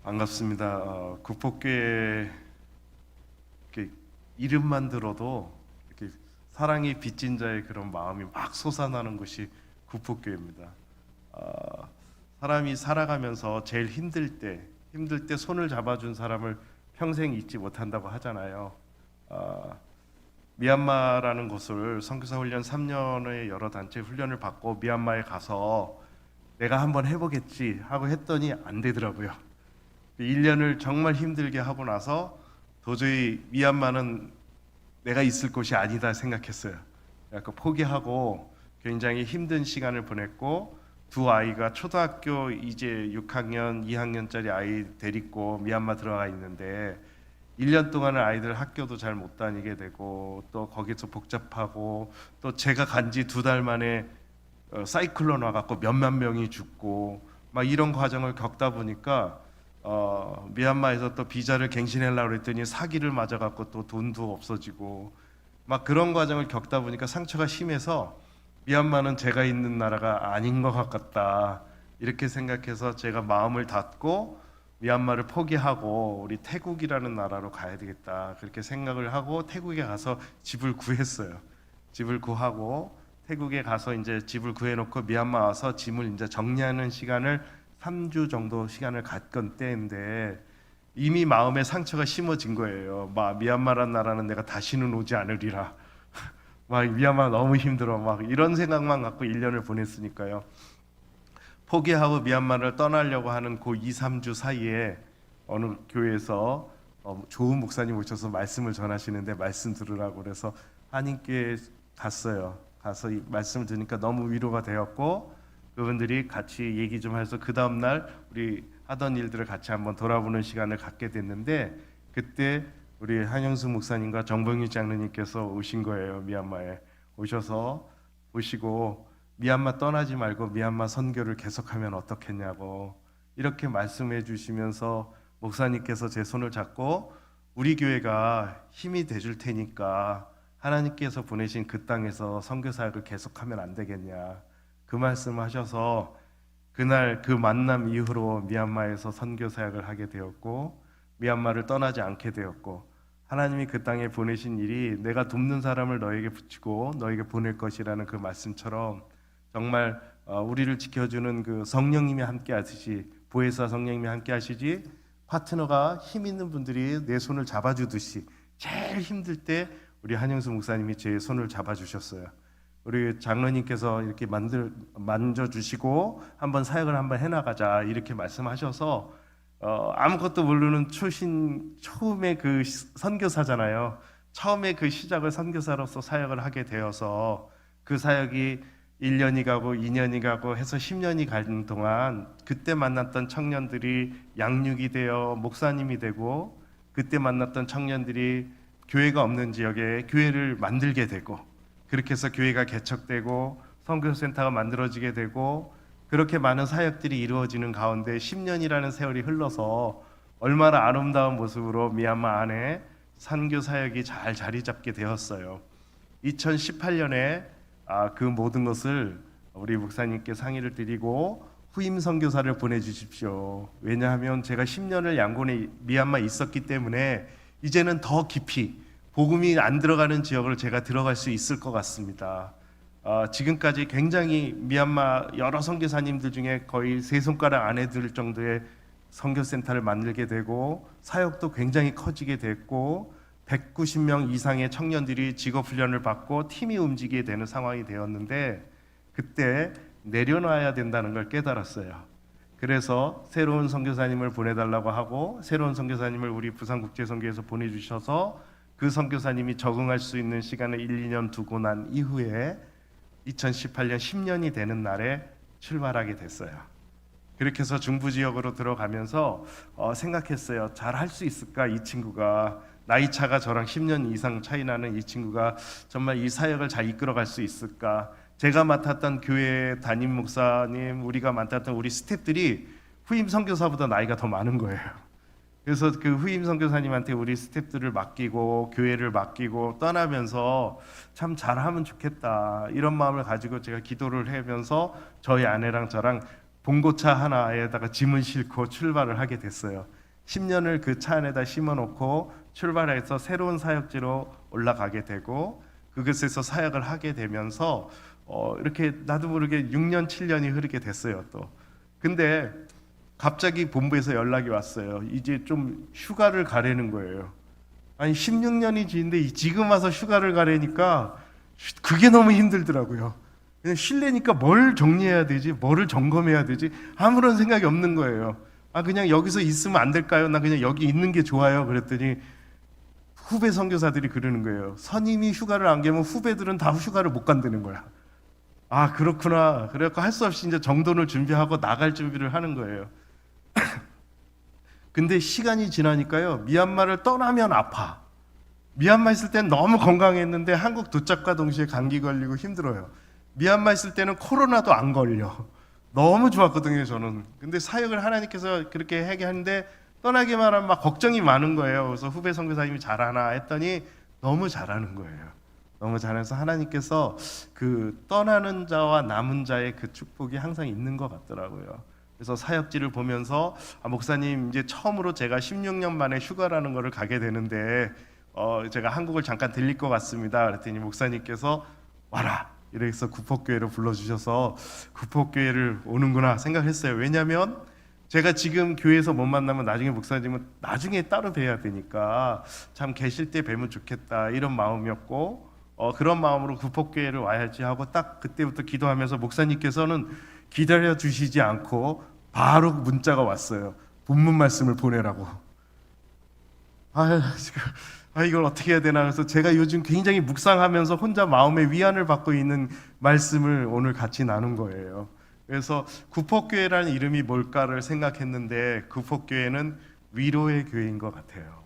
반갑습니다. 구폭교회 이렇게 이름만 들어도 이렇게 사랑이 빚진 자의 그런 마음이 막 솟아나는 곳이 구폭교회입니다. 사람이 살아가면서 제일 힘들 때 손을 잡아준 사람을 평생 잊지 못한다고 하잖아요. 미얀마라는 곳을 선교사 훈련 3년의 여러 단체 훈련을 받고 미얀마에 가서 내가 한번 해보겠지 하고 했더니 안 되더라고요. 1년을 정말 힘들게 하고 나서 도저히 미얀마는 내가 있을 곳이 아니다 생각했어요. 그래서 포기하고 굉장히 힘든 시간을 보냈고, 두 아이가 초등학교 이제 6학년, 2학년짜리 아이 데리고 미얀마 들어가 있는데 1년 동안은 아이들 학교도 잘 못 다니게 되고, 또 거기서 복잡하고, 또 제가 간 지 2달 만에 사이클론 와갖고 몇만 명이 죽고 막 이런 과정을 겪다 보니까 미얀마에서 또 비자를 갱신하려고 그랬더니 사기를 맞아갖고 또 돈도 없어지고 막 그런 과정을 겪다 보니까 상처가 심해서 미얀마는 제가 있는 나라가 아닌 것 같다 이렇게 생각해서 제가 마음을 닫고 미얀마를 포기하고 우리 태국이라는 나라로 가야 되겠다 그렇게 생각을 하고 태국에 가서 집을 구했어요. 집을 구하고 태국에 가서 이제 집을 구해놓고 미얀마 와서 짐을 이제 정리하는 시간을 3주 정도 시간을 갖건 때인데 이미 마음에 상처가 심어진 거예요. 막 미얀마란 나라는 내가 다시는 오지 않으리라. 막 미얀마 너무 힘들어. 막 이런 생각만 갖고 1년을 보냈으니까요. 포기하고 미얀마를 떠나려고 하는 그 2, 3주 사이에 어느 교회에서 좋은 목사님 오셔서 말씀을 전하시는데 말씀 들으라고 그래서 한인교회 갔어요. 가서 이 말씀을 들으니까 너무 위로가 되었고 그분들이 같이 얘기 좀 해서 그 다음 날 우리 하던 일들을 같이 한번 돌아보는 시간을 갖게 됐는데, 그때 우리 한영수 목사님과 정봉희 장로님께서 오신 거예요. 미얀마에 오셔서 보시고 미얀마 떠나지 말고 미얀마 선교를 계속하면 어떻겠냐고 이렇게 말씀해 주시면서 목사님께서 제 손을 잡고 우리 교회가 힘이 돼줄 테니까 하나님께서 보내신 그 땅에서 선교 사역을 계속하면 안 되겠냐 그 말씀하셔서 그날 그 만남 이후로 미얀마에서 선교 사역을 하게 되었고 미얀마를 떠나지 않게 되었고, 하나님이 그 땅에 보내신 일이 내가 돕는 사람을 너에게 붙이고 너에게 보낼 것이라는 그 말씀처럼 정말 우리를 지켜주는 그 성령님이 함께 하시지, 보혜사 성령님이 함께 하시지, 파트너가 힘 있는 분들이 내 손을 잡아주듯이 제일 힘들 때 우리 한영수 목사님이 제 손을 잡아주셨어요. 우리 장로님께서 이렇게 만져주시고 한번 사역을 한번 해나가자 이렇게 말씀하셔서 아무것도 모르는 처음에 그 선교사잖아요. 처음에 그 시작을 선교사로서 사역을 하게 되어서 그 사역이 1년이 가고 2년이 가고 해서 10년이 가는 동안 그때 만났던 청년들이 양육이 되어 목사님이 되고, 그때 만났던 청년들이 교회가 없는 지역에 교회를 만들게 되고, 그렇게 해서 교회가 개척되고 선교센터가 만들어지게 되고, 그렇게 많은 사역들이 이루어지는 가운데 10년이라는 세월이 흘러서 얼마나 아름다운 모습으로 미얀마 안에 선교 사역이 잘 자리 잡게 되었어요. 2018년에 그 모든 것을 우리 목사님께 상의를 드리고 후임 선교사를 보내주십시오. 왜냐하면 제가 10년을 양곤에 미얀마에 있었기 때문에 이제는 더 깊이 복음이 안 들어가는 지역을 제가 들어갈 수 있을 것 같습니다. 지금까지 굉장히 미얀마 여러 선교사님들 중에 거의 세 손가락 안에 들 정도의 선교센터를 만들게 되고 사역도 굉장히 커지게 됐고 190명 이상의 청년들이 직업훈련을 받고 팀이 움직이게 되는 상황이 되었는데, 그때 내려놔야 된다는 걸 깨달았어요. 그래서 새로운 선교사님을 보내달라고 하고 새로운 선교사님을 우리 부산국제선교에서 보내주셔서 그 선교사님이 적응할 수 있는 시간을 1, 2년 두고 난 이후에 2018년 10년이 되는 날에 출발하게 됐어요. 그렇게 해서 중부 지역으로 들어가면서 생각했어요. 잘 할 수 있을까? 이 친구가 나이 차가 저랑 10년 이상 차이 나는 이 친구가 정말 이 사역을 잘 이끌어갈 수 있을까? 제가 맡았던 교회 담임 목사님, 우리가 맡았던 우리 스태프들이 후임 선교사보다 나이가 더 많은 거예요. 그래서 그 후임 선교사님한테 우리 스태프들을 맡기고 교회를 맡기고 떠나면서 참 잘하면 좋겠다 이런 마음을 가지고 제가 기도를 하면서 저희 아내랑 저랑 봉고차 하나에다가 짐을 싣고 출발을 하게 됐어요. 10년을 그 차 안에다 심어놓고 출발해서 새로운 사역지로 올라가게 되고 그곳에서 사역을 하게 되면서 이렇게 나도 모르게 6년 7년이 흐르게 됐어요. 또 근데 갑자기 본부에서 연락이 왔어요. 이제 좀 휴가를 가려는 거예요. 아니 16년이 지인데 지금 와서 휴가를 가려니까 그게 너무 힘들더라고요. 그냥 쉴래니까 뭘 정리해야 되지, 뭐를 점검해야 되지 아무런 생각이 없는 거예요. 그냥 여기서 있으면 안 될까요? 나 그냥 여기 있는 게 좋아요. 그랬더니 후배 선교사들이 그러는 거예요. 선임이 휴가를 안 가면 후배들은 다 휴가를 못 간다는 거야. 그렇구나. 그래갖고 할 수 없이 이제 정돈을 준비하고 나갈 준비를 하는 거예요. 근데 시간이 지나니까요, 미얀마를 떠나면 아파. 미얀마 있을 땐 너무 건강했는데 한국 도착과 동시에 감기 걸리고 힘들어요. 미얀마 있을 때는 코로나도 안 걸려. 너무 좋았거든요, 저는. 근데 사역을 하나님께서 그렇게 하게 하는데 떠나기만 하면 막 걱정이 많은 거예요. 그래서 후배 선교사님이 잘하나 했더니 너무 잘하는 거예요. 너무 잘해서 하나님께서 그 떠나는 자와 남은 자의 그 축복이 항상 있는 것 같더라고요. 그래서 사역지를 보면서 목사님 이제 처음으로 제가 16년 만에 휴가라는 거를 가게 되는데 제가 한국을 잠깐 들릴 것 같습니다. 그랬더니 목사님께서 와라 이래서 구폭교회로 불러주셔서 구폭교회를 오는구나 생각했어요. 왜냐하면 제가 지금 교회에서 못 만나면 나중에 목사님은 나중에 따로 뵈야 되니까 참 계실 때 뵈면 좋겠다 이런 마음이었고 그런 마음으로 구폭교회를 와야지 하고 딱 그때부터 기도하면서 목사님께서는 기다려 주시지 않고 바로 문자가 왔어요. 본문 말씀을 보내라고. 이걸 어떻게 해야 되나. 그래서 제가 요즘 굉장히 묵상하면서 혼자 마음의 위안을 받고 있는 말씀을 오늘 같이 나눈 거예요. 그래서 구폭교회라는 이름이 뭘까를 생각했는데 구폭교회는 위로의 교회인 것 같아요.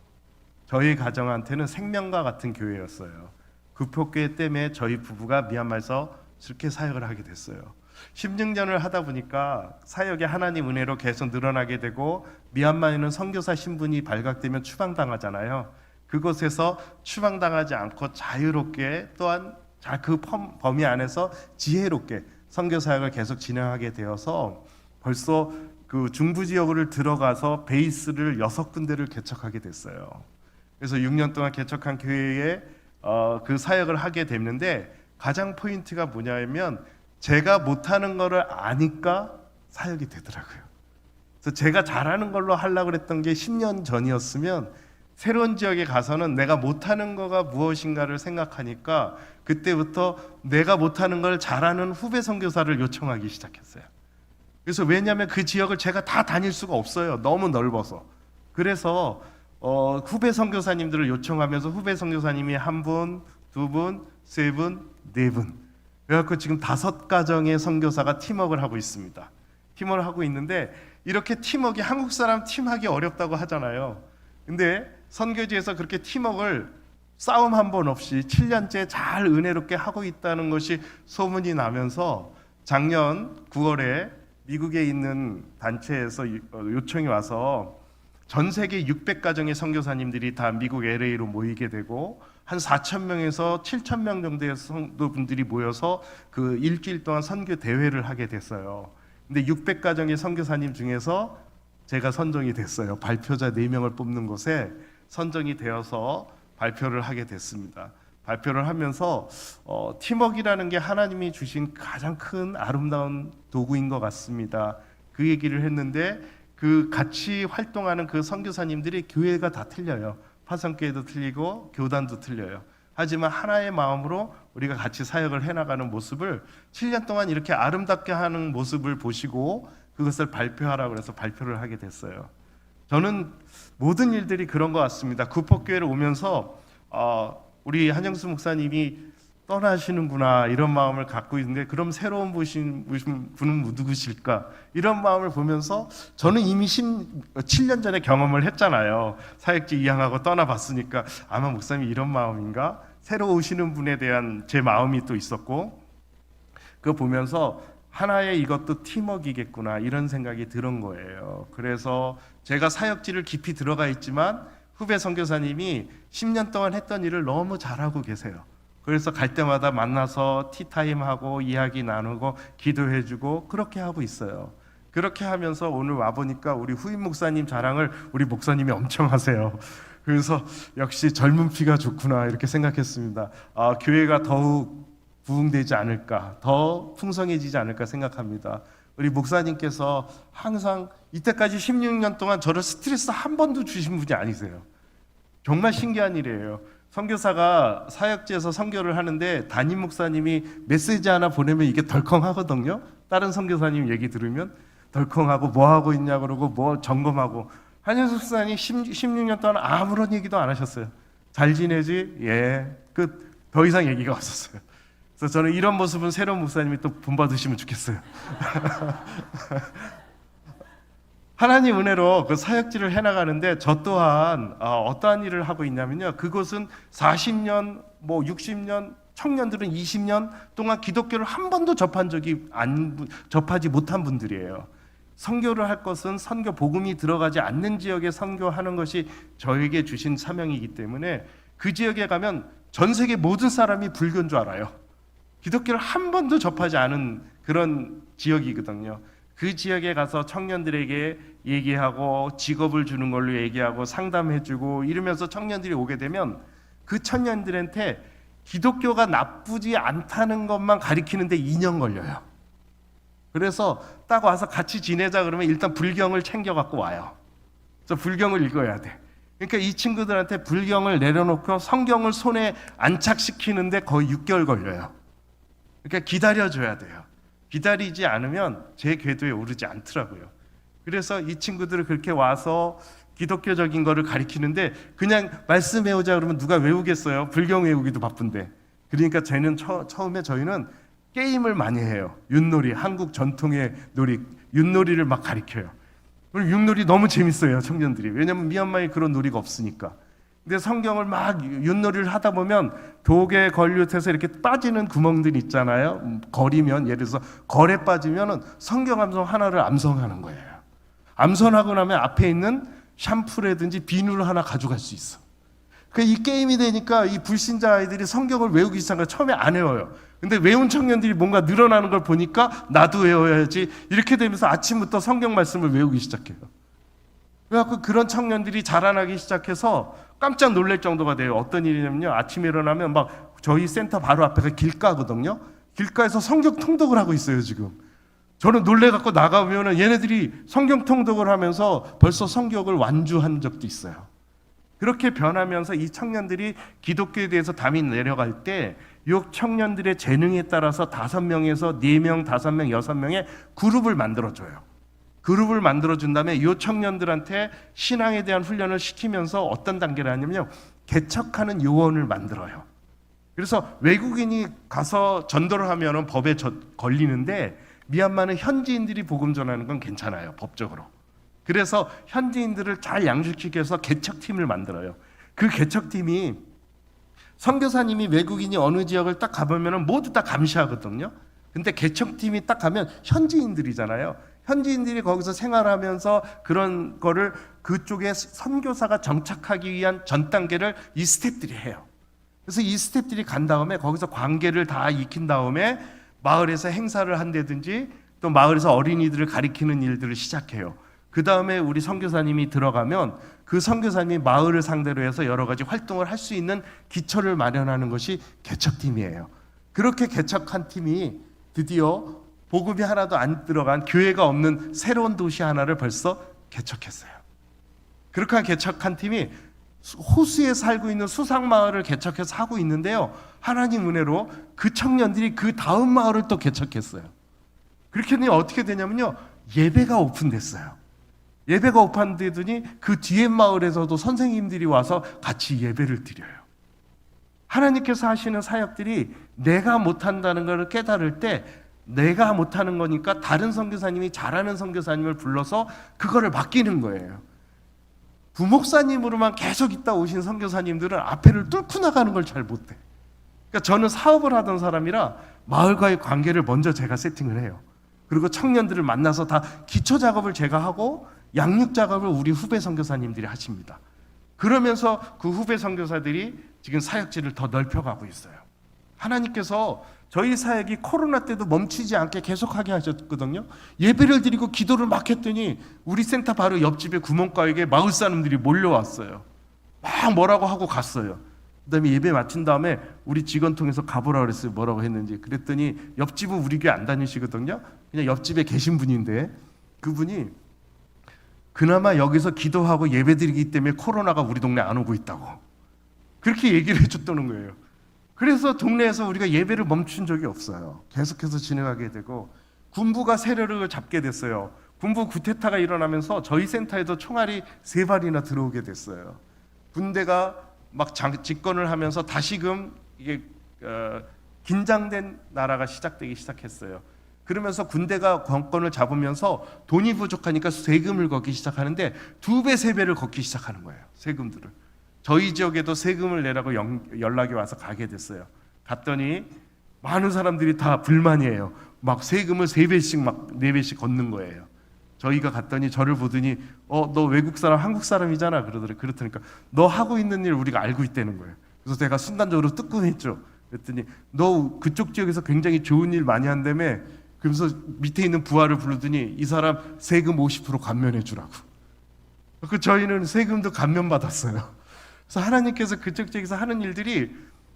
저희 가정한테는 생명과 같은 교회였어요. 구폭교회 때문에 저희 부부가 미얀마에서 그렇게 사역을 하게 됐어요. 16년을 하다 보니까 사역이 하나님 은혜로 계속 늘어나게 되고 미얀마에는 선교사 신분이 발각되면 추방당하잖아요. 그곳에서 추방당하지 않고 자유롭게 또한 그 범위 안에서 지혜롭게 선교사역을 계속 진행하게 되어서 벌써 그 중부 지역을 들어가서 베이스를 6군데를 개척하게 됐어요. 그래서 6년 동안 개척한 교회에 그 사역을 하게 됐는데 가장 포인트가 뭐냐면 제가 못하는 거를 아니까 사역이 되더라고요. 그래서 제가 잘하는 걸로 하려고 했던 게 10년 전이었으면 새로운 지역에 가서는 내가 못하는 거가 무엇인가를 생각하니까 그때부터 내가 못하는 걸 잘하는 후배 선교사를 요청하기 시작했어요. 그래서 왜냐하면 그 지역을 제가 다 다닐 수가 없어요. 너무 넓어서. 그래서 후배 선교사님들을 요청하면서 후배 선교사님이 1분, 2분, 3분, 4분 그래갖고 지금 5가정의 선교사가 팀워크를 하고 있습니다. 팀워크를 하고 있는데 이렇게 팀워크가 한국 사람 팀하기 어렵다고 하잖아요. 근데 선교지에서 그렇게 팀워크를 싸움 한 번 없이 7년째 잘 은혜롭게 하고 있다는 것이 소문이 나면서 작년 9월에 미국에 있는 단체에서 요청이 와서 전 세계 600가정의 선교사님들이 다 미국 LA로 모이게 되고 한 4,000명에서 7,000명 정도의 성도분들이 모여서 그 일주일 동안 선교 대회를 하게 됐어요. 근데 600가정의 선교사님 중에서 제가 선정이 됐어요. 발표자 4명을 뽑는 곳에 선정이 되어서 발표를 하게 됐습니다. 발표를 하면서 팀워크라는 게 하나님이 주신 가장 큰 아름다운 도구인 것 같습니다. 그 얘기를 했는데 그 같이 활동하는 그 선교사님들이 교회가 다 틀려요. 화성교회도 틀리고 교단도 틀려요. 하지만 하나의 마음으로 우리가 같이 사역을 해나가는 모습을 7년 동안 이렇게 아름답게 하는 모습을 보시고 그것을 발표하라고 해서 발표를 하게 됐어요. 저는 모든 일들이 그런 것 같습니다. 구폭교회를 오면서 우리 한영수 목사님이 떠나시는구나 이런 마음을 갖고 있는데 그럼 새로운 분은 누구실까 이런 마음을 보면서 저는 이미 7년 전에 경험을 했잖아요. 사역지 이양하고 떠나봤으니까 아마 목사님이 이런 마음인가 새로 오시는 분에 대한 제 마음이 또 있었고 그거 보면서 하나의 이것도 팀워크이겠구나 이런 생각이 들은 거예요. 그래서 제가 사역지를 깊이 들어가 있지만 후배 선교사님이 10년 동안 했던 일을 너무 잘하고 계세요. 그래서 갈 때마다 만나서 티타임하고 이야기 나누고 기도해주고 그렇게 하고 있어요. 그렇게 하면서 오늘 와 보니까 우리 후임 목사님 자랑을 우리 목사님이 엄청 하세요. 그래서 역시 젊은 피가 좋구나 이렇게 생각했습니다. 교회가 더욱 부흥되지 않을까, 더 풍성해지지 않을까 생각합니다. 우리 목사님께서 항상 이때까지 16년 동안 저를 스트레스 한 번도 주신 분이 아니세요. 정말 신기한 일이에요. 선교사가 사역지에서 선교를 하는데 담임 목사님이 메시지 하나 보내면 이게 덜컹하거든요. 다른 선교사님 얘기 들으면 덜컹하고 뭐 하고 있냐 그러고 뭐 점검하고, 한현숙 목사님 16년 동안 아무런 얘기도 안 하셨어요. 잘 지내지? 예. 끝. 더 이상 얘기가 없었어요. 그래서 저는 이런 모습은 새로운 목사님이 또 본받으시면 좋겠어요. 하나님 은혜로 그 사역지를 해나가는데 저 또한 어떠한 일을 하고 있냐면요, 그곳은 40년, 뭐 60년, 청년들은 20년 동안 기독교를 한 번도 접하지 못한 분들이에요. 선교를 할 것은 선교 복음이 들어가지 않는 지역에 선교하는 것이 저에게 주신 사명이기 때문에 그 지역에 가면 전 세계 모든 사람이 불교인 줄 알아요. 기독교를 한 번도 접하지 않은 그런 지역이거든요. 그 지역에 가서 청년들에게 얘기하고 직업을 주는 걸로 얘기하고 상담해주고 이러면서 청년들이 오게 되면 그 청년들한테 기독교가 나쁘지 않다는 것만 가리키는데 2년 걸려요. 그래서 딱 와서 같이 지내자 그러면 일단 불경을 챙겨 갖고 와요. 그래서 불경을 읽어야 돼. 그러니까 이 친구들한테 불경을 내려놓고 성경을 손에 안착시키는데 거의 6개월 걸려요. 그러니까 기다려줘야 돼요. 기다리지 않으면 제 궤도에 오르지 않더라고요. 그래서 이 친구들을 그렇게 와서 기독교적인 거를 가리키는데 그냥 말씀 외우자 그러면 누가 외우겠어요? 불경 외우기도 바쁜데. 그러니까 처음에 저희는 게임을 많이 해요. 윷놀이, 한국 전통의 놀이, 윷놀이를 막 가리켜요. 그리고 윷놀이 너무 재밌어요, 청년들이. 왜냐면 미얀마에 그런 놀이가 없으니까. 근데 성경을 막 윷놀이를 하다 보면 독에 걸려서 이렇게 빠지는 구멍들이 있잖아요. 거리면, 예를 들어서 걸에 빠지면은 성경 암송 하나를 암송하는 거예요. 암송하고 나면 앞에 있는 샴푸라든지 비누를 하나 가져갈 수 있어. 이 게임이 되니까 이 불신자 아이들이 성경을 외우기 시작한 거 처음에 안 외워요. 근데 외운 청년들이 뭔가 늘어나는 걸 보니까 나도 외워야지, 이렇게 되면서 아침부터 성경 말씀을 외우기 시작해요. 그래갖고 그런 청년들이 자라나기 시작해서 깜짝 놀랄 정도가 돼요. 어떤 일이냐면요, 아침에 일어나면 막 저희 센터 바로 앞에가 길가거든요. 길가에서 성경 통독을 하고 있어요 지금. 저는 놀래갖고 나가면은 얘네들이 성경 통독을 하면서 벌써 성경을 완주한 적도 있어요. 그렇게 변하면서 이 청년들이 기독교에 대해서 담이 내려갈 때 이 청년들의 재능에 따라서 5명에서 4명, 5명, 6명의 그룹을 만들어줘요. 그룹을 만들어준 다음에 이 청년들한테 신앙에 대한 훈련을 시키면서 어떤 단계를 하냐면요, 개척하는 요원을 만들어요. 그래서 외국인이 가서 전도를 하면은 법에 걸리는데 미얀마는 현지인들이 복음 전하는 건 괜찮아요, 법적으로. 그래서 현지인들을 잘 양육시켜서 개척팀을 만들어요. 그 개척팀이 선교사님이 외국인이 어느 지역을 딱 가보면 모두 다 감시하거든요. 근데 개척팀이 딱 가면 현지인들이잖아요. 현지인들이 거기서 생활하면서 그런 거를 그쪽에 선교사가 정착하기 위한 전 단계를 이 스태프들이 해요. 그래서 이 스태프들이 간 다음에 거기서 관계를 다 익힌 다음에 마을에서 행사를 한다든지 또 마을에서 어린이들을 가리키는 일들을 시작해요. 그 다음에 우리 선교사님이 들어가면 그 선교사님이 마을을 상대로 해서 여러 가지 활동을 할 수 있는 기초를 마련하는 것이 개척팀이에요. 그렇게 개척한 팀이 드디어 복음이 하나도 안 들어간 교회가 없는 새로운 도시 하나를 벌써 개척했어요. 그렇게 개척한 팀이 호수에 살고 있는 수상마을을 개척해서 하고 있는데요, 하나님 은혜로 그 청년들이 그 다음 마을을 또 개척했어요. 그렇게 되니 어떻게 되냐면요, 예배가 오픈됐어요. 예배가 오픈되더니 그 뒤에 마을에서도 선생님들이 와서 같이 예배를 드려요. 하나님께서 하시는 사역들이 내가 못한다는 것을 깨달을 때 내가 못하는 거니까 다른 선교사님이 잘하는 선교사님을 불러서 그거를 맡기는 거예요. 부목사님으로만 계속 있다 오신 선교사님들은 앞에를 뚫고 나가는 걸 잘 못해. 그러니까 저는 사업을 하던 사람이라 마을과의 관계를 먼저 제가 세팅을 해요. 그리고 청년들을 만나서 다 기초 작업을 제가 하고 양육 작업을 우리 후배 선교사님들이 하십니다. 그러면서 그 후배 선교사들이 지금 사역지를 더 넓혀가고 있어요. 하나님께서 저희 사역이 코로나 때도 멈추지 않게 계속하게 하셨거든요. 예배를 드리고 기도를 막 했더니 우리 센터 바로 옆집에 구멍가에게 마을 사람들이 몰려왔어요. 막 뭐라고 하고 갔어요. 그다음에 예배 마친 다음에 우리 직원 통해서 가보라 그랬어요. 뭐라고 했는지. 그랬더니 옆집은 우리 교회 안 다니시거든요. 그냥 옆집에 계신 분인데 그분이 그나마 여기서 기도하고 예배드리기 때문에 코로나가 우리 동네 안 오고 있다고 그렇게 얘기를 해줬다는 거예요. 그래서 동네에서 우리가 예배를 멈춘 적이 없어요. 계속해서 진행하게 되고 군부가 세력을 잡게 됐어요. 군부 구테타가 일어나면서 저희 센터에도 총알이 3발이나 들어오게 됐어요. 군대가 막 집권을 하면서 다시금 이게 긴장된 나라가 시작되기 시작했어요. 그러면서 군대가 권권을 잡으면서 돈이 부족하니까 세금을 걷기 시작하는데 2배, 3배를 걷기 시작하는 거예요. 세금들을. 저희 지역에도 세금을 내라고 연락이 와서 가게 됐어요. 갔더니 많은 사람들이 다 불만이에요. 막 세금을 3배씩 막 4배씩 걷는 거예요. 저희가 갔더니 저를 보더니 너 외국 사람 한국 사람이잖아 그러더라고요. 그렇다니까 너 하고 있는 일 우리가 알고 있다는 거예요. 그래서 제가 순간적으로 뜨끔했죠. 그랬더니 너 그쪽 지역에서 굉장히 좋은 일 많이 한다며. 그러면서 밑에 있는 부하를 부르더니 이 사람 세금 50% 감면해 주라고. 그 저희는 세금도 감면 받았어요. 그래서 하나님께서 그쪽 지역에서 하는 일들이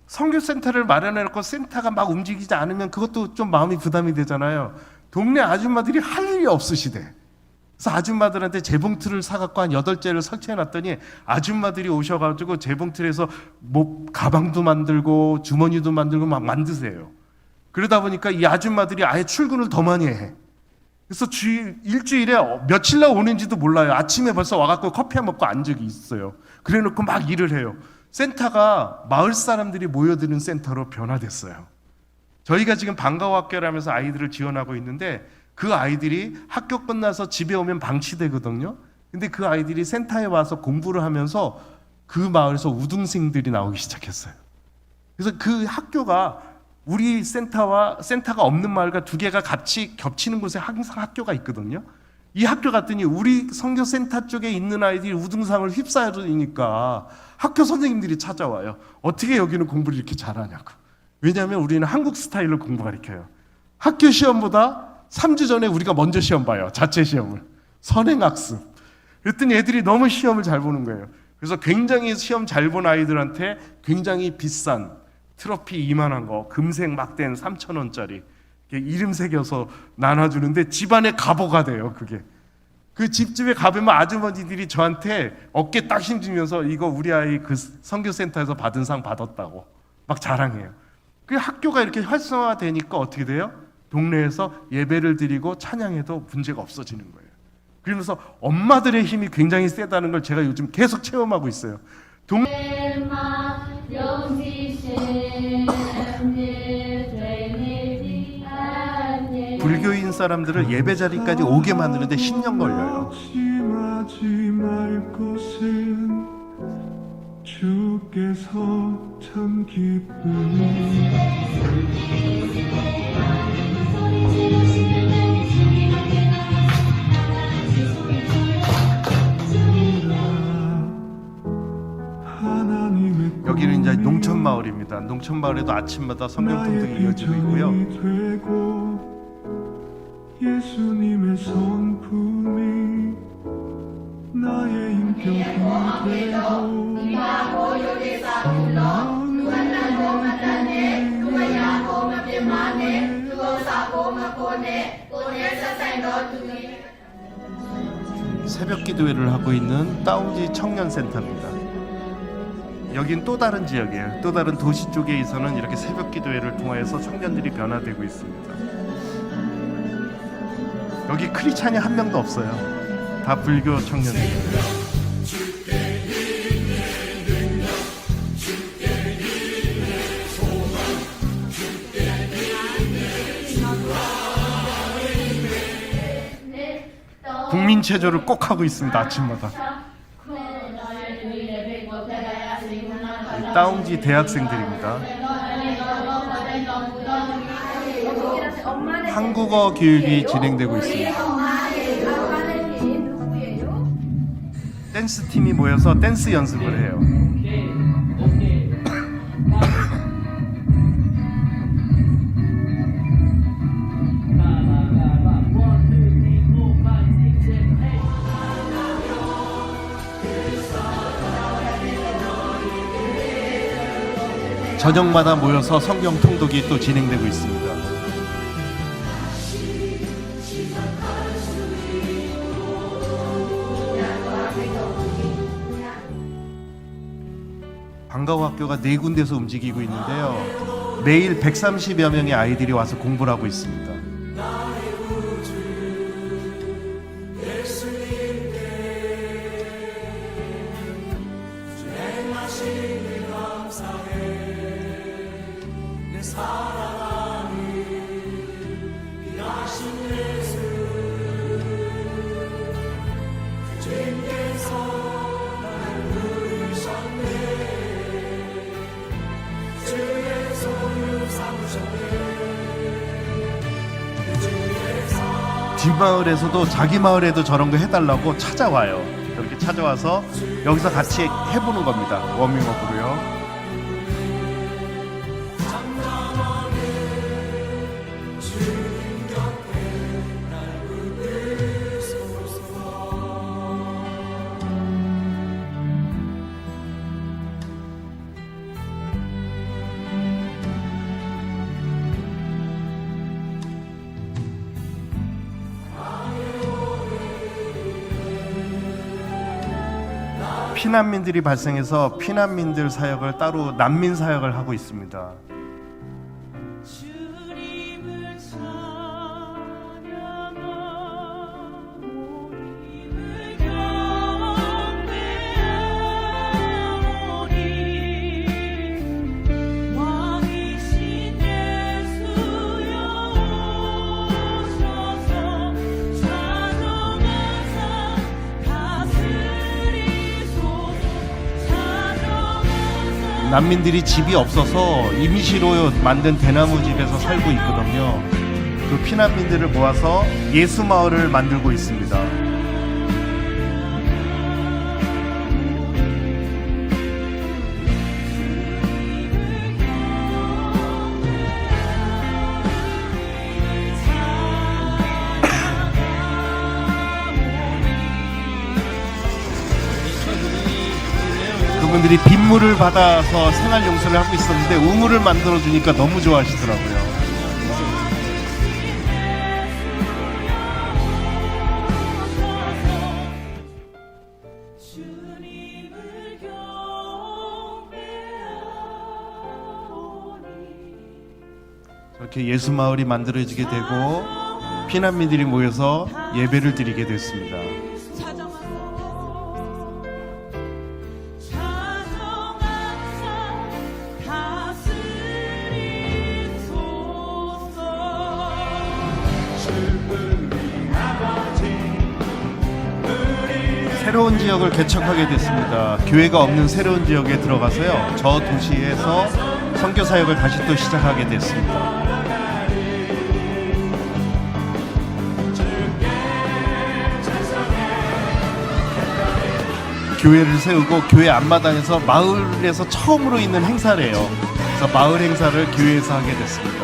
선교센터를 마련해놓고 센터가 막 움직이지 않으면 그것도 좀 마음이 부담이 되잖아요. 동네 아줌마들이 할 일이 없으시대. 그래서 아줌마들한테 재봉틀을 사갖고 한 8개를 설치해놨더니 아줌마들이 오셔가지고 재봉틀에서 뭐 가방도 만들고 주머니도 만들고 막 만드세요. 그러다 보니까 이 아줌마들이 아예 출근을 더 많이 해. 그래서 일주일에 며칠날 오는지도 몰라요. 아침에 벌써 와갖고 커피 한 먹고 앉은 적이 있어요. 그래놓고 막 일을 해요. 센터가 마을 사람들이 모여드는 센터로 변화됐어요. 저희가 지금 방과후학교라면서 아이들을 지원하고 있는데 그 아이들이 학교 끝나서 집에 오면 방치되거든요. 근데 그 아이들이 센터에 와서 공부를 하면서 그 마을에서 우등생들이 나오기 시작했어요. 그래서 그 학교가 우리 센터가 없는 마을과 2개가 같이 겹치는 곳에 항상 학교가 있거든요. 이 학교 갔더니 우리 선교센터 쪽에 있는 아이들이 우등상을 휩싸여니까 학교 선생님들이 찾아와요. 어떻게 여기는 공부를 이렇게 잘하냐고. 왜냐하면 우리는 한국 스타일로 공부 가르쳐요. 학교 시험보다 3주 전에 우리가 먼저 시험 봐요. 자체 시험을. 선행학습. 그랬더니 애들이 너무 시험을 잘 보는 거예요. 그래서 굉장히 시험 잘 본 아이들한테 굉장히 비싼 트로피 이만한 거, 금색 막된 3,000원짜리 이름 새겨서 나눠주는데 집안에 가보가 돼요. 그게. 그 집집에 가보면 아주머니들이 저한테 어깨 딱 힘주면서 이거 우리 아이 그 선교센터에서 받은 상 받았다고 막 자랑해요. 그 학교가 이렇게 활성화되니까 어떻게 돼요? 동네에서 예배를 드리고 찬양해도 문제가 없어지는 거예요. 그러면서 엄마들의 힘이 굉장히 세다는 걸 제가 요즘 계속 체험하고 있어요. 불교인 사람들을 예배 자리까지 오게 만드는데 10년 걸려요. 주께서 참 기쁘니 여기는 이제 농촌 마을입니다. 농촌 마을에도 아침마다 성경 통독이 이어지고 있고요. 예수님의 성품이 나의 인격이 되고 새벽 기도회를 하고 있는 다운지 청년센터입니다. 여긴 또 다른 지역이에요. 또 다른 도시 쪽에서는 이렇게 새벽 기도회를 통해서 청년들이 변화되고 있습니다. 여기 크리스찬이 한 명도 없어요. 다 불교 청년들입니다. 국민체조를 꼭 하고 있습니다. 아침마다. 다운지 대학생들입니다. 한국어 교육이 진행되고 있습니다. 댄스 팀이 모여서 댄스 연습을 해요. 저녁마다 모여서 성경 통독이 또 진행되고 있습니다. 방과후 학교가 4군데서 움직이고 있는데요. 매일 130여 명의 아이들이 와서 공부를 하고 있습니다. 뒷마을에서도 자기 마을에도 저런 거 해달라고 찾아와요. 그렇게 찾아와서 여기서 같이 해보는 겁니다. 워밍업으로요. 피난민들이 발생해서 피난민들 사역을 따로 난민 사역을 하고 있습니다. 난민들이 집이 없어서 임시로 만든 대나무 집에서 살고 있거든요. 그 피난민들을 모아서 예수 마을을 만들고 있습니다. 그분들이 빗물을 받아서 생활 용수를 하고 있었는데 우물을 만들어 주니까 너무 좋아하시더라고요. 이렇게 예수 마을이 만들어지게 되고 피난민들이 모여서 예배를 드리게 됐습니다. 새로운 지역을 개척하게 됐습니다. 교회가 없는 새로운 지역에 들어가서요. 저 도시에서 선교 사역을 다시 또 시작하게 됐습니다. 교회를 세우고 교회 앞마당에서 마을에서 처음으로 있는 행사를 해요. 그래서 마을 행사를 교회에서 하게 됐습니다.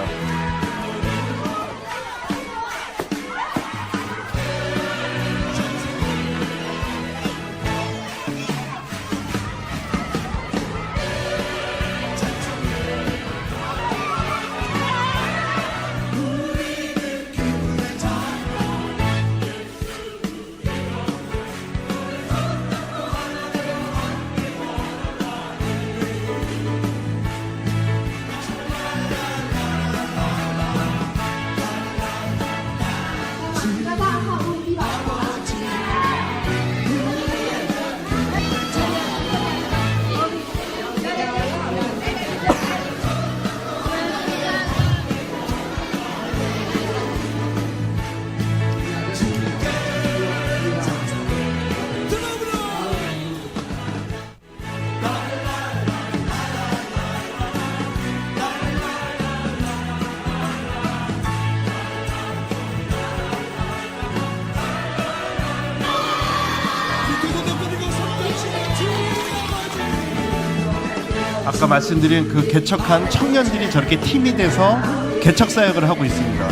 아까 말씀드린 그 개척한 청년들이 저렇게 팀이 돼서 개척 사역을 하고 있습니다.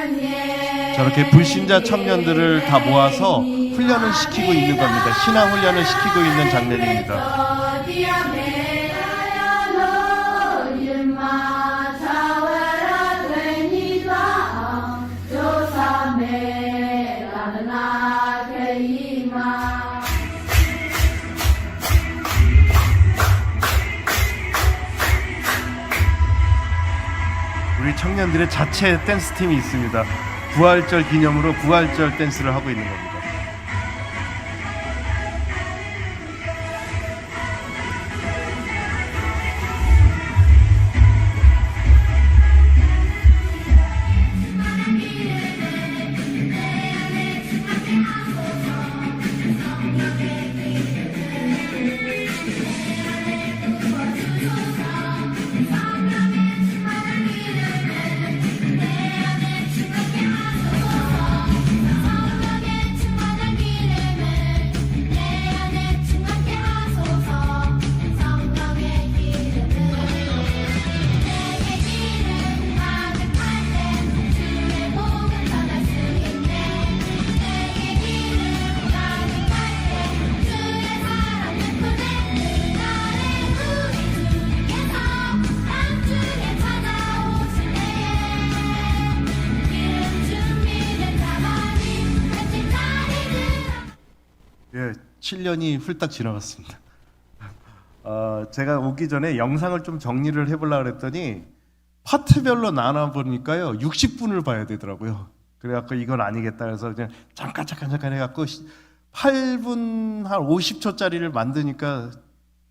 안녕. 저렇게 불신자 청년들을 다 모아서 훈련을 시키고 있는 겁니다. 신앙 훈련을 시키고 있는 장면입니다. 우리 청년들의 자체 댄스 팀이 있습니다. 부활절 기념으로 부활절 댄스를 하고 있는 겁니다. 예, 7년이 훌딱 지나갔습니다. 제가 오기 전에 영상을 좀 정리를 해보려고 했더니 파트별로 나눠 보니까요 60분을 봐야 되더라고요. 그래갖고 이건 아니겠다 해서 그냥 잠깐 해갖고 8분 한 50초짜리를 만드니까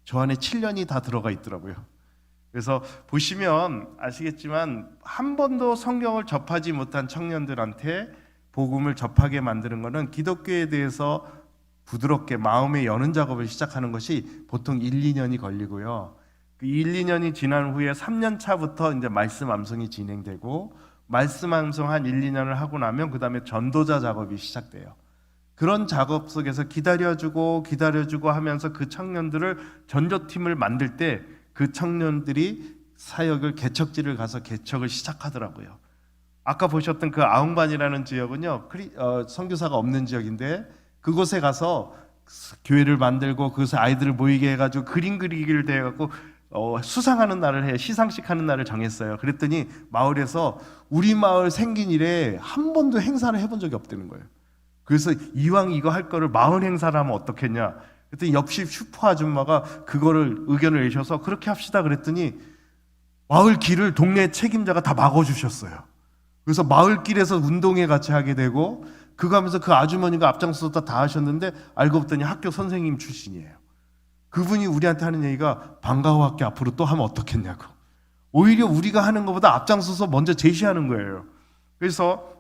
저 안에 7년이 다 들어가 있더라고요. 그래서 보시면 아시겠지만 한 번도 성경을 접하지 못한 청년들한테 복음을 접하게 만드는 것은 기독교에 대해서 부드럽게 마음에 여는 작업을 시작하는 것이 보통 1, 2년이 걸리고요. 그 1, 2년이 지난 후에 3년 차부터 이제 말씀 암송이 진행되고 말씀 암송 한 1, 2년을 하고 나면 그 다음에 전도자 작업이 시작돼요. 그런 작업 속에서 기다려주고 하면서 그 청년들을 전도팀을 만들 때 그 청년들이 사역을 개척지를 가서 개척을 시작하더라고요. 아까 보셨던 그 아웅반이라는 지역은요 선교사가 없는 지역인데 그곳에 가서 교회를 만들고 그곳에 아이들을 모이게 해가지고 그림 그리기를 대해갖고 수상하는 날을 해요. 시상식 하는 날을 정했어요. 그랬더니 마을에서 우리 마을 생긴 이래 한 번도 행사를 해본 적이 없다는 거예요. 그래서 이왕 이거 할 거를 마을 행사를 하면 어떻겠냐. 그랬더니 옆집 슈퍼 아줌마가 그거를 의견을 내셔서 그렇게 합시다 그랬더니 마을 길을 동네 책임자가 다 막아주셨어요. 그래서 마을 길에서 운동회 같이 하게 되고 그거 하면서 그 아주머니가 앞장서서 다 하셨는데 알고 봤더니 학교 선생님 출신이에요. 그분이 우리한테 하는 얘기가 방과후 학교 앞으로 또 하면 어떻겠냐고. 오히려 우리가 하는 것보다 앞장서서 먼저 제시하는 거예요. 그래서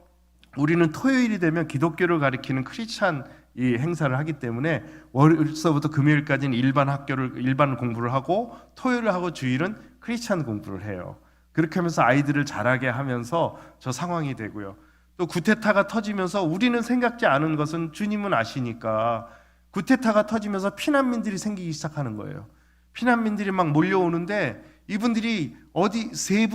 우리는 토요일이 되면 기독교를 가리키는 크리스찬 이 행사를 하기 때문에 월요일서부터 금요일까지는 일반 공부를 하고 토요일을 하고 주일은 크리스찬 공부를 해요. 그렇게 하면서 아이들을 자라게 하면서 저 상황이 되고요. 또 구테타가 터지면서 우리는 생각지 않은 것은 주님은 아시니까 구테타가 터지면서 피난민들이 생기기 시작하는 거예요. 피난민들이 막 몰려오는데 이분들이 어디 세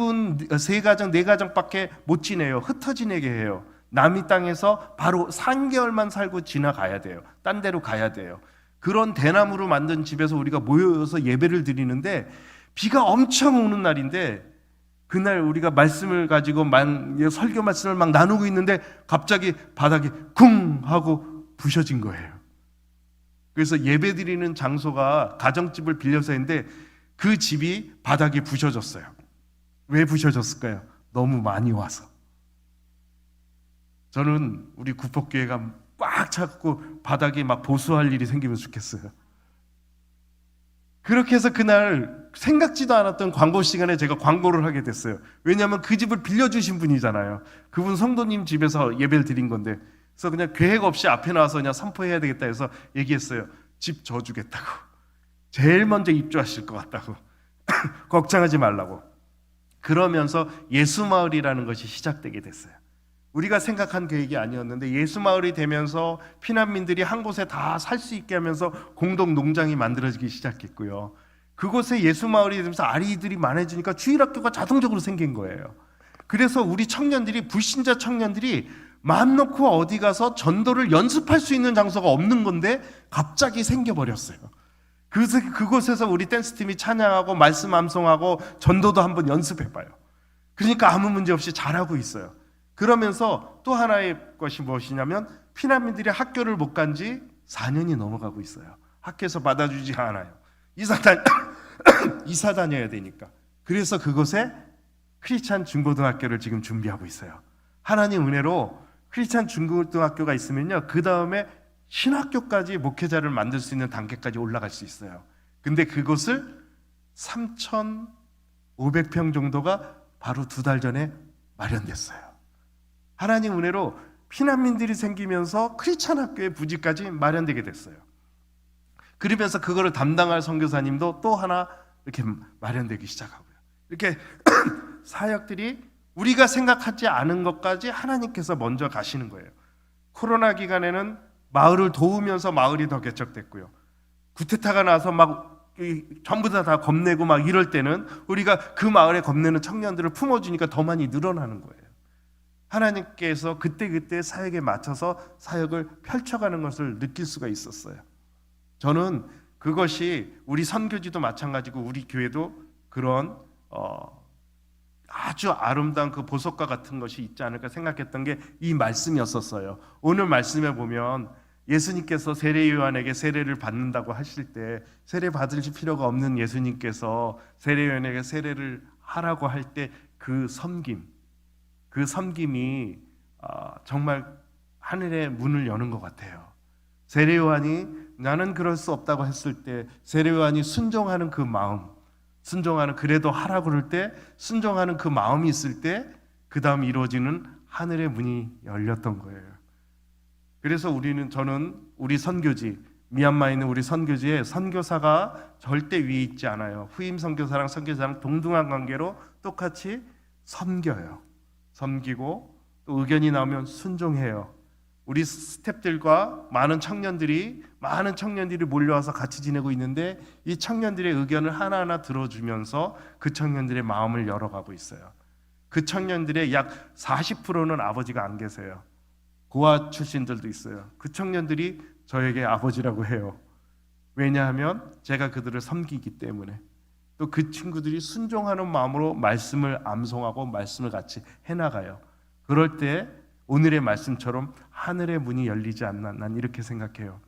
가정, 네 가정밖에 못 지내요. 흩어 지내게 해요. 남이 땅에서 바로 3개월만 살고 지나가야 돼요. 딴 데로 가야 돼요. 그런 대나무로 만든 집에서 우리가 모여서 예배를 드리는데 비가 엄청 오는 날인데 그날 우리가 말씀을 가지고 설교 말씀을 막 나누고 있는데 갑자기 바닥이 쿵 하고 부셔진 거예요. 그래서 예배 드리는 장소가 가정집을 빌려서 했는데 그 집이 바닥이 부셔졌어요. 왜 부셔졌을까요? 너무 많이 와서. 저는 우리 구폭교회가 꽉 찼고 바닥이 막 보수할 일이 생기면 좋겠어요. 그렇게 해서 그날 생각지도 않았던 광고 시간에 제가 광고를 하게 됐어요. 왜냐하면 그 집을 빌려주신 분이잖아요. 그분 성도님 집에서 예배를 드린 건데, 그래서 그냥 계획 없이 앞에 나와서 그냥 선포해야 되겠다 해서 얘기했어요. 집 져주겠다고. 제일 먼저 입주하실 것 같다고. 걱정하지 말라고. 그러면서 예수마을이라는 것이 시작되게 됐어요. 우리가 생각한 계획이 아니었는데 예수마을이 되면서 피난민들이 한 곳에 다 살 수 있게 하면서 공동 농장이 만들어지기 시작했고요. 그곳에 예수마을이 되면서 아이들이 많아지니까 주일학교가 자동적으로 생긴 거예요. 그래서 우리 청년들이 불신자 청년들이 마음 놓고 어디 가서 전도를 연습할 수 있는 장소가 없는 건데 갑자기 생겨버렸어요. 그곳에서 우리 댄스팀이 찬양하고 말씀 암송하고 전도도 한번 연습해봐요. 그러니까 아무 문제 없이 잘하고 있어요. 그러면서 또 하나의 것이 무엇이냐면 피난민들이 학교를 못 간 지 4년이 넘어가고 있어요. 학교에서 받아주지 않아요. 이사 다녀야 되니까. 그래서 그곳에 크리스찬 중고등학교를 지금 준비하고 있어요. 하나님 은혜로 크리스찬 중고등학교가 있으면요, 그 다음에 신학교까지 목회자를 만들 수 있는 단계까지 올라갈 수 있어요. 근데 그곳을 3,500평 정도가 바로 2달 전에 마련됐어요. 하나님 은혜로 피난민들이 생기면서 크리스찬 학교의 부지까지 마련되게 됐어요. 그러면서 그거를 담당할 선교사님도 또 하나 이렇게 마련되기 시작하고요. 이렇게 사역들이 우리가 생각하지 않은 것까지 하나님께서 먼저 가시는 거예요. 코로나 기간에는 마을을 도우면서 마을이 더 개척됐고요. 구테타가 나서 막 전부 다 겁내고 막 이럴 때는 우리가 그 마을에 겁내는 청년들을 품어주니까 더 많이 늘어나는 거예요. 하나님께서 그때그때 사역에 맞춰서 사역을 펼쳐가는 것을 느낄 수가 있었어요. 저는 그것이 우리 선교지도 마찬가지고 우리 교회도 그런 아주 아름다운 그 보석과 같은 것이 있지 않을까 생각했던 게 이 말씀이었었어요. 오늘 말씀에 보면 예수님께서 세례 요한에게 세례를 받는다고 하실 때 세례 받을 필요가 없는 예수님께서 세례 요한에게 세례를 하라고 할 때 그 섬김이 정말 하늘의 문을 여는 것 같아요. 세례 요한이 나는 그럴 수 없다고 했을 때 세례 요한이 순종하는 그 마음, 순종하는 그래도 하라고 그럴 때 순종하는 그 마음이 있을 때 그 다음 이루어지는 하늘의 문이 열렸던 거예요. 그래서 저는 우리 선교지 미얀마에 있는 우리 선교지에 선교사가 절대 위에 있지 않아요. 후임 선교사랑 선교사랑 동등한 관계로 똑같이 섬겨요. 섬기고 또 의견이 나오면 순종해요. 우리 스태프들과 많은 청년들이 몰려와서 같이 지내고 있는데 이 청년들의 의견을 하나하나 들어주면서 그 청년들의 마음을 열어가고 있어요. 그 청년들의 약 40%는 아버지가 안 계세요. 고아 출신들도 있어요. 그 청년들이 저에게 아버지라고 해요. 왜냐하면 제가 그들을 섬기기 때문에. 또 그 친구들이 순종하는 마음으로 말씀을 암송하고 말씀을 같이 해나가요. 그럴 때 오늘의 말씀처럼 하늘의 문이 열리지 않나, 난 이렇게 생각해요.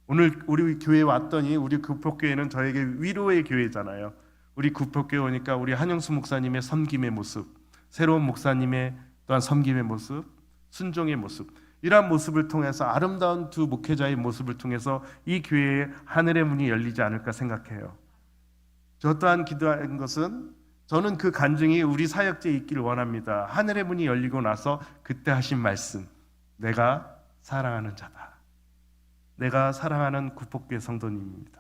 오늘 우리 교회에 왔더니 우리 구폭교회는 저에게 위로의 교회잖아요. 우리 구폭교회 오니까 우리 한영수 목사님의 섬김의 모습, 새로운 목사님의 또한 섬김의 모습, 순종의 모습, 이러한 모습을 통해서 아름다운 두 목회자의 모습을 통해서 이 교회에 하늘의 문이 열리지 않을까 생각해요. 저 또한 기도한 것은 저는 그 간증이 우리 사역자에 있기를 원합니다. 하늘의 문이 열리고 나서 그때 하신 말씀, 내가 사랑하는 자다. 내가 사랑하는 구폭교회 성도님입니다.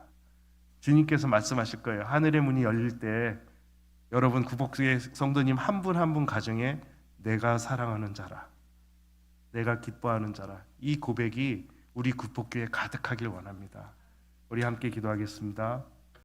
주님께서 말씀하실 거예요. 하늘의 문이 열릴 때 여러분 구폭교회 성도님 한 분 한 분 가정에 내가 사랑하는 자라, 내가 기뻐하는 자라, 이 고백이 우리 구폭교회에 가득하길 원합니다. 우리 함께 기도하겠습니다.